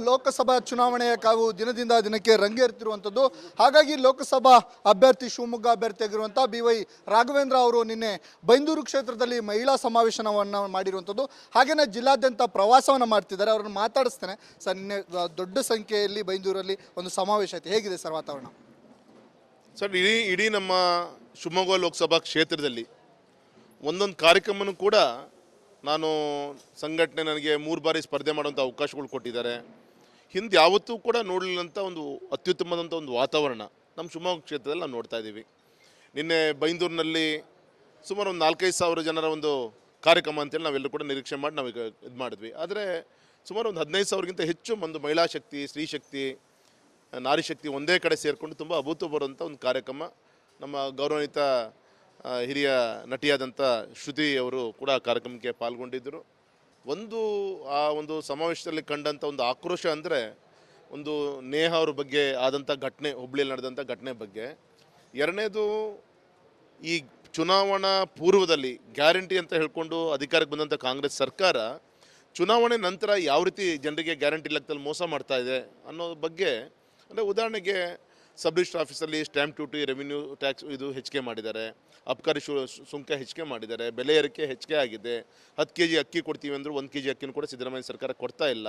ಲೋಕಸಭಾ ಚುನಾವಣೆಯ ಕಾವು ದಿನದಿಂದ ದಿನಕ್ಕೆ ರಂಗೇರುತ್ತಿರುವಂಥದ್ದು. ಹಾಗಾಗಿ ಲೋಕಸಭಾ ಅಭ್ಯರ್ಥಿ ಶಿವಮೊಗ್ಗ ಅಭ್ಯರ್ಥಿಯಾಗಿರುವಂಥ BY ರಾಘವೇಂದ್ರ ಅವರು ನಿನ್ನೆ ಬೈಂದೂರು ಕ್ಷೇತ್ರದಲ್ಲಿ ಮಹಿಳಾ ಸಮಾವೇಶನವನ್ನು ಮಾಡಿರುವಂಥದ್ದು. ಹಾಗೆಯೇ ಜಿಲ್ಲಾದ್ಯಂತ ಪ್ರವಾಸವನ್ನು ಮಾಡ್ತಿದ್ದಾರೆ. ಅವರನ್ನು ಮಾತಾಡಿಸ್ತೇನೆ. ಸರ್, ನಿನ್ನೆ ದೊಡ್ಡ ಸಂಖ್ಯೆಯಲ್ಲಿ ಬೈಂದೂರಲ್ಲಿ ಒಂದು ಸಮಾವೇಶ ಆಯಿತು. ಹೇಗಿದೆ ಸರ್ ವಾತಾವರಣ? ಸರ್, ಇಡೀ ನಮ್ಮ ಶಿವಮೊಗ್ಗ ಲೋಕಸಭಾ ಕ್ಷೇತ್ರದಲ್ಲಿ ಒಂದೊಂದು ಕಾರ್ಯಕ್ರಮನೂ ಕೂಡ ನಾನು ಸಂಘಟನೆ ನನಗೆ 3 ಬಾರಿ ಸ್ಪರ್ಧೆ ಮಾಡುವಂಥ ಅವಕಾಶಗಳು ಕೊಟ್ಟಿದ್ದಾರೆ. ಹಿಂದೆ ಯಾವತ್ತೂ ಕೂಡ ನೋಡಲಿಲ್ಲಂಥ ಒಂದು ಅತ್ಯುತ್ತಮವಾದಂಥ ಒಂದು ವಾತಾವರಣ ನಮ್ಮ ಶಿವಮೊಗ್ಗ ಕ್ಷೇತ್ರದಲ್ಲಿ ನಾವು ನೋಡ್ತಾ ಇದ್ದೀವಿ. ನಿನ್ನೆ ಬೈಂದೂರಿನಲ್ಲಿ ಸುಮಾರು ಒಂದು 4-5 ಸಾವಿರ ಜನರ ಒಂದು ಕಾರ್ಯಕ್ರಮ ಅಂತೇಳಿ ನಾವೆಲ್ಲರೂ ಕೂಡ ನಿರೀಕ್ಷೆ ಮಾಡಿ ನಾವು ಇದು ಮಾಡಿದ್ವಿ. ಆದರೆ ಸುಮಾರು ಒಂದು 15 ಸಾವಿರಕ್ಕಿಂತ ಹೆಚ್ಚು ಒಂದು ಮಹಿಳಾ ಶಕ್ತಿ, ಸ್ತ್ರೀ ಶಕ್ತಿ, ನಾರಿ ಶಕ್ತಿ ಒಂದೇ ಕಡೆ ಸೇರಿಕೊಂಡು ತುಂಬ ಅಭೂತಪೂರ್ವಂಥ ಒಂದು ಕಾರ್ಯಕ್ರಮ. ನಮ್ಮ ಗೌರವಾನ್ವಿತ ಹಿರಿಯ ನಟಿಯಾದಂಥ ಶ್ರುತಿ ಅವರು ಕೂಡ ಕಾರ್ಯಕ್ರಮಕ್ಕೆ ಪಾಲ್ಗೊಂಡಿದ್ದರು. ಆ ಒಂದು ಸಮಾವೇಶದಲ್ಲಿ ಕಂಡಂಥ ಒಂದು ಆಕ್ರೋಶ ಅಂದರೆ ಒಂದು ನೇಹ ಅವ್ರ ಬಗ್ಗೆ ಆದಂಥ ಘಟನೆ, ಹುಬ್ಬಳ್ಳಿಯಲ್ಲಿ ನಡೆದಂಥ ಘಟನೆ ಬಗ್ಗೆ. ಎರಡನೇದು, ಈ ಚುನಾವಣಾ ಪೂರ್ವದಲ್ಲಿ ಗ್ಯಾರಂಟಿ ಅಂತ ಹೇಳ್ಕೊಂಡು ಅಧಿಕಾರಕ್ಕೆ ಬಂದಂಥ ಕಾಂಗ್ರೆಸ್ ಸರ್ಕಾರ ಚುನಾವಣೆ ನಂತರ ಯಾವ ರೀತಿ ಜನರಿಗೆ ಗ್ಯಾರಂಟಿ ಲೆಕ್ಕದಲ್ಲಿ ಮೋಸ ಮಾಡ್ತಾ ಇದೆ ಅನ್ನೋ ಬಗ್ಗೆ. ಅಂದರೆ ಉದಾಹರಣೆಗೆ, ಸಬ್ ರಿಜಿಸ್ಟರ್ ಆಫೀಸಲ್ಲಿ ಸ್ಟ್ಯಾಂಪ್ ಡ್ಯೂಟಿ, ರೆವಿನ್ಯೂ ಟ್ಯಾಕ್ಸ್ ಇದು ಹೆಚ್ಚಿಗೆ ಮಾಡಿದ್ದಾರೆ, ಅಬಕಾರಿ ಸುಂಕ ಹೆಚ್ಚಿಗೆ ಮಾಡಿದ್ದಾರೆ, ಬೆಲೆ ಏರಿಕೆ ಹೆಚ್ಚಿಗೆ ಆಗಿದೆ, 10 kg ಅಕ್ಕಿ ಕೊಡ್ತೀವಿ ಅಂದರೂ 1 kg ಅಕ್ಕಿನೂ ಕೂಡ ಸಿದ್ದರಾಮಯ್ಯ ಸರ್ಕಾರ ಕೊಡ್ತಾ ಇಲ್ಲ.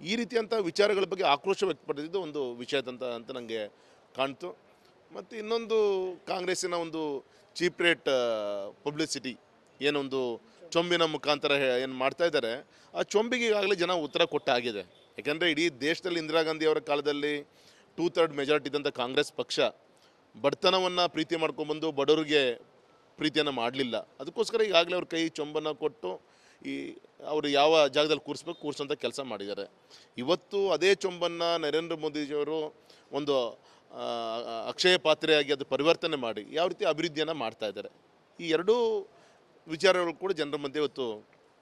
ಈ ರೀತಿಯಂಥ ವಿಚಾರಗಳ ಬಗ್ಗೆ ಆಕ್ರೋಶ ವ್ಯಕ್ತಪಡಿಸಿದ್ದು ಒಂದು ವಿಷಯ ಅಂತ ನನಗೆ ಕಾಣ್ತು. ಮತ್ತು ಇನ್ನೊಂದು, ಕಾಂಗ್ರೆಸ್ಸಿನ ಒಂದು ಚೀಪ್ ರೇಟ್ ಪಬ್ಲಿಸಿಟಿ, ಏನೊಂದು ಚೊಂಬಿನ ಮುಖಾಂತರ ಏನು ಮಾಡ್ತಾ ಇದ್ದಾರೆ, ಆ ಚೊಂಬಿಗೆ ಈಗಾಗಲೇ ಜನ ಉತ್ತರ ಕೊಟ್ಟಾಗಿದೆ. ಯಾಕೆಂದರೆ ಇಡೀ ದೇಶದಲ್ಲಿ ಇಂದಿರಾ ಗಾಂಧಿ ಅವರ ಕಾಲದಲ್ಲಿ 2/3 ಮೆಜಾರಿಟಿ ಇದ್ದಂಥ ಕಾಂಗ್ರೆಸ್ ಪಕ್ಷ ಬಡತನವನ್ನು ಪ್ರೀತಿ ಮಾಡ್ಕೊಂಬಂದು ಬಡವರಿಗೆ ಪ್ರೀತಿಯನ್ನು ಮಾಡಲಿಲ್ಲ. ಅದಕ್ಕೋಸ್ಕರ ಈಗಾಗಲೇ ಅವ್ರ ಕೈ ಚೊಂಬನ್ನು ಕೊಟ್ಟು ಅವರು ಯಾವ ಜಾಗದಲ್ಲಿ ಕೂರಿಸೋಂಥ ಕೆಲಸ ಮಾಡಿದ್ದಾರೆ. ಇವತ್ತು ಅದೇ ಚೊಂಬನ್ನು ನರೇಂದ್ರ ಮೋದಿಜಿಯವರು ಒಂದು ಅಕ್ಷಯ ಪಾತ್ರೆಯಾಗಿ ಅದು ಪರಿವರ್ತನೆ ಮಾಡಿ ಯಾವ ರೀತಿ ಅಭಿವೃದ್ಧಿಯನ್ನು ಮಾಡ್ತಾ ಇದ್ದಾರೆ. ಈ ಎರಡೂ ವಿಚಾರಗಳು ಕೂಡ ಜನರ ಮಧ್ಯೆ ಇವತ್ತು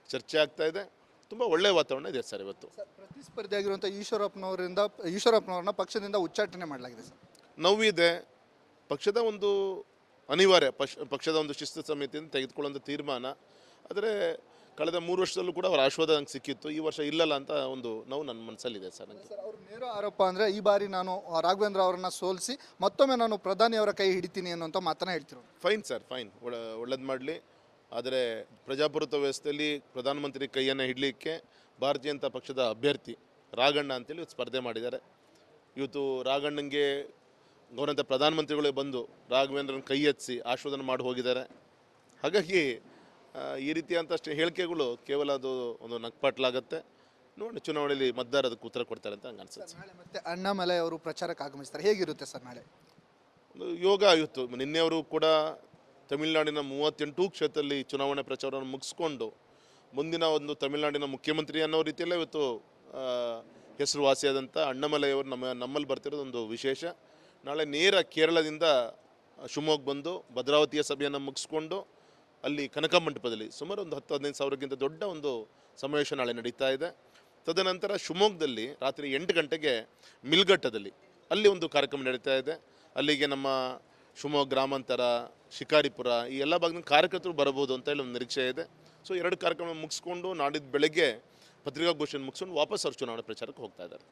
ಚರ್ಚೆ ಆಗ್ತಾ ಇದೆ. ತುಂಬ ಒಳ್ಳೆಯ ವಾತಾವರಣ ಇದೆ ಸರ್. ಇವತ್ತು ಪ್ರತಿಸ್ಪರ್ಧಿಯಾಗಿರುವಂಥ ಈಶ್ವರಪ್ಪನವ್ರನ್ನ ಪಕ್ಷದಿಂದ ಉಚ್ಚಾಟನೆ ಮಾಡಲಾಗಿದೆ ಸರ್. ನೋವಿದೆ. ಪಕ್ಷದ ಒಂದು ಅನಿವಾರ್ಯ, ಪಕ್ಷದ ಒಂದು ಶಿಸ್ತು ಸಮಿತಿಯಿಂದ ತೆಗೆದುಕೊಳ್ಳುವಂಥ ತೀರ್ಮಾನ. ಆದರೆ ಕಳೆದ 3 ವರ್ಷದಲ್ಲೂ ಕೂಡ ಅವರ ಆಶೀರ್ವಾದ ನಂಗೆ ಸಿಕ್ಕಿತ್ತು. ಈ ವರ್ಷ ಇಲ್ಲಲ್ಲ ಅಂತ ಒಂದು ನೋವು ನನ್ನ ಮನಸ್ಸಲ್ಲಿದೆ ಸರ್. ನನಗೆ ಅವ್ರ ನೇರ ಆರೋಪ ಅಂದರೆ ಈ ಬಾರಿ ನಾನು ರಾಘವೇಂದ್ರ ಅವರನ್ನು ಸೋಲಿಸಿ ಮತ್ತೊಮ್ಮೆ ನಾನು ಪ್ರಧಾನಿಯವರ ಕೈ ಹಿಡಿತೀನಿ ಅನ್ನೋಂಥ ಮಾತನ್ನ ಹೇಳ್ತಿರೋ. ಫೈನ್ ಸರ್, ಫೈನ್, ಒಳ್ಳೇದು ಮಾಡಲಿ. ಆದರೆ ಪ್ರಜಾಪ್ರಭುತ್ವ ವ್ಯವಸ್ಥೆಯಲ್ಲಿ ಪ್ರಧಾನಮಂತ್ರಿ ಕೈಯನ್ನು ಹಿಡಲಿಕ್ಕೆ ಭಾರತೀಯ ಜನತಾ ಪಕ್ಷದ ಅಭ್ಯರ್ಥಿ ರಾಘಣ್ಣ ಅಂತೇಳಿ ಸ್ಪರ್ಧೆ ಮಾಡಿದ್ದಾರೆ. ಇವತ್ತು ರಾಘಣ್ಣಂಗೆ ಗೌರವಂತ ಪ್ರಧಾನಮಂತ್ರಿಗಳೇ ಬಂದು ರಾಘವೇಂದ್ರನ ಕೈ ಎತ್ತಿಸಿ ಆಶೀರ್ವಾದ ಮಾಡಿ ಹೋಗಿದ್ದಾರೆ. ಹಾಗಾಗಿ ಈ ರೀತಿಯಂತಷ್ಟು ಹೇಳಿಕೆಗಳು ಕೇವಲ ಅದು ಒಂದು ನಕ್ಪಾಟ್ಲಾಗತ್ತೆ. ನೋಡಿ, ಚುನಾವಣೆಯಲ್ಲಿ ಮತದಾರ ಅದಕ್ಕೆ ಉತ್ತರ ಕೊಡ್ತಾರೆ ಅಂತ ನಂಗೆ ಅನ್ಸುತ್ತೆ. ನಾಳೆ ಮತ್ತೆ ಅಣ್ಣಾಮಲೈ ಅವರು ಪ್ರಚಾರಕ್ಕೆ ಆಗಮಿಸ್ತಾರೆ. ಹೇಗಿರುತ್ತೆ ಸರ್ ನಾಳೆ? ಒಂದು ಯೋಗ ಇತ್ತು. ನಿನ್ನೆಯವರು ಕೂಡ ತಮಿಳುನಾಡಿನ 38 ಕ್ಷೇತ್ರದಲ್ಲಿ ಚುನಾವಣೆ ಪ್ರಚಾರವನ್ನು ಮುಗಿಸ್ಕೊಂಡು ಮುಂದಿನ ಒಂದು ತಮಿಳುನಾಡಿನ ಮುಖ್ಯಮಂತ್ರಿ ಅನ್ನೋ ರೀತಿಯಲ್ಲೇ ಇವತ್ತು ಹೆಸರುವಾಸಿಯಾದಂಥ ಅಣ್ಣಾಮಲೈ ಅವರು ನಮ್ಮಲ್ಲಿ ಬರ್ತಿರೋದು ಒಂದು ವಿಶೇಷ. ನಾಳೆ ನೇರ ಕೇರಳದಿಂದ ಶಿವಮೊಗ್ಗ ಬಂದು ಭದ್ರಾವತಿಯ ಸಭೆಯನ್ನು ಮುಗಿಸ್ಕೊಂಡು ಅಲ್ಲಿ ಕನಕ ಮಂಟಪದಲ್ಲಿ ಸುಮಾರು ಒಂದು 10-15 ಸಾವಿರಕ್ಕಿಂತ ದೊಡ್ಡ ಒಂದು ಸಮಾವೇಶ ನಾಳೆ ನಡೀತಾ ಇದೆ. ತದನಂತರ ಶಿವಮೊಗ್ಗದಲ್ಲಿ ರಾತ್ರಿ 8 ಗಂಟೆಗೆ ಮಿಲ್ಗಟ್ಟದಲ್ಲಿ ಅಲ್ಲಿ ಒಂದು ಕಾರ್ಯಕ್ರಮ ನಡೀತಾ ಇದೆ. ಅಲ್ಲಿಗೆ ನಮ್ಮ ಶಿವಮೊಗ್ಗ ಗ್ರಾಮಾಂತರ, ಶಿಕಾರಿಪುರ ಈ ಎಲ್ಲ ಭಾಗದ ಕಾರ್ಯಕರ್ತರು ಬರಬಹುದು ಅಂತ ಹೇಳಿ ಒಂದು ನಿರೀಕ್ಷೆ ಇದೆ. ಸೊ 2 ಕಾರ್ಯಕ್ರಮ ಮುಗಿಸ್ಕೊಂಡು ನಾಡಿದ್ದು ಬೆಳಗ್ಗೆ ಪತ್ರಿಕಾಗೋಷ್ಠಿಯನ್ನು ಮುಗಿಸ್ಕೊಂಡು ವಾಪಸ್ ಅವರು ಚುನಾವಣೆ ಪ್ರಚಾರಕ್ಕೆ ಹೋಗ್ತಾ ಇದ್ದಾರೆ.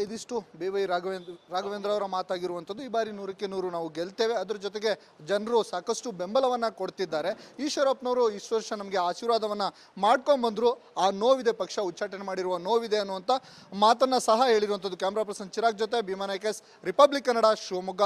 ಇದಿಷ್ಟು BY ರಾಘವೇಂದ್ರ ಅವರ ಮಾತಾಗಿರುವಂಥದ್ದು. ಈ ಬಾರಿ 100ಕ್ಕೆ 100 ನಾವು ಗೆಲ್ತೇವೆ. ಅದ್ರ ಜೊತೆಗೆ ಜನರು ಸಾಕಷ್ಟು ಬೆಂಬಲವನ್ನು ಕೊಡ್ತಿದ್ದಾರೆ. ಈಶ್ವರಪ್ಪನವರು ಇಷ್ಟು ವರ್ಷ ನಮಗೆ ಆಶೀರ್ವಾದವನ್ನು ಮಾಡ್ಕೊಂಡ್ಬಂದರು. ಆ ನೋವಿದೆ, ಪಕ್ಷ ಉಚ್ಚಾಟನೆ ಮಾಡಿರುವ ನೋವಿದೆ ಅನ್ನುವಂಥ ಮಾತನ್ನು ಸಹ ಹೇಳಿರುವಂಥದ್ದು. ಕ್ಯಾಮ್ರಾ ಪರ್ಸನ್ ಚಿರಾಗ್ ಜೊತೆ ಭೀಮಾ ನಾಯ್ಕ, ರಿಪಬ್ಲಿಕ್ ಕನ್ನಡ, ಶಿವಮೊಗ್ಗ.